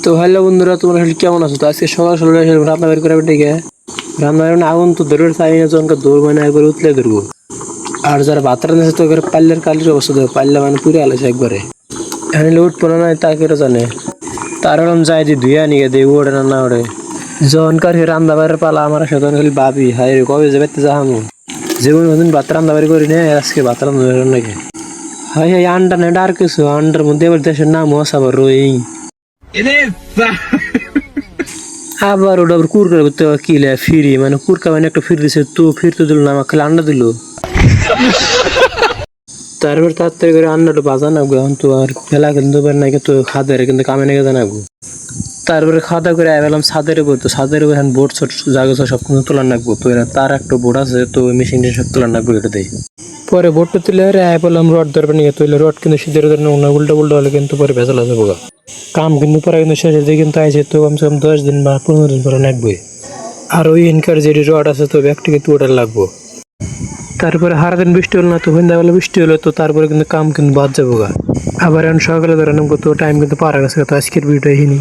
তো হ্যালো বন্ধুরা, তোমরা আসলে কেমন আছো? তো আজকে সকাল সকাল রান্না বের করে ঠিক রান্না বের আগুন তো ধরে চাই না, জনকে দৌড় মানে একবার উতলে ধরবো। আর যারা ভাত রান্নাছে তো পাল্লের কালির অবস্থা দেবো, পাল্লা মানে পুরে আলাইছে একবারে। এখানে উঠবো না নাই তা কেউ জানে। তার এরকম যাই দি ধুয়ে নিয়ে দেই ওড়ে না না ওড়ে জনকার রান্না বাইরের পালা আমার সাথে খালি ভাবি হাই রে কবে যাবে যাহামু যেমন নতুন ভাত রান্না বাড়ি করি না, আজকে ভাত রান্না নাকি হাই হাই আন্ডা না আর কিছু আন্ডার মধ্যে এবার দেশের নাম আবার রোয়িং আবার ওটা আবার কুরকা করতে কিলে ফিরি মানে কুরকা মানে একটা ফির দিছে তো ফিরতে দিল না, আমাকে খালি আন্ডা দিল। তারপর তাড়াতাড়ি করে আন্ডাটা বাজা নাগবো, এখন তো আর ফেলা কিন্তু নাকি তো খাদের কিন্তু কামে নাকি জানাবো। তারপরে খাওয়া দাওয়া করে আইলাম ছাদের উপর, তো ছাদের উপর এখন বোট ছোট জায়গা সব কিছু তোলা নাকবো। তো তার একটা বোট আছে, তো মেশিন সব তোলা নাকবো এটা দেয়। পরে বোটটা তুলে আয় বললাম রড ধরবে নিয়ে তুলে রড কিন্তু সিদ্ধের ধরে না উল্টা উল্টা হলে কিন্তু পরে ভেজাল আছে বোগা কাম কিন্তু পরে কিন্তু শেষের দিকে কিন্তু আইছে, তো কমসে কম 10 দিন বা 15 দিন পরে নাকবো। আর ওই ইনকার যে রড আছে তো ব্যাগটা কিন্তু ওটা লাগবো। তারপরে হারা দিন বৃষ্টি হলো না, তো সন্ধ্যাবেলা বৃষ্টি হলো, তো তারপরে কিন্তু কাম কিন্তু বাদ যাবো গা। আবার এখন সকালে ধরে নামবো, তো টাইম কিন্তু পারা গেছে, তো আজকের ভিডিওটা হিনি।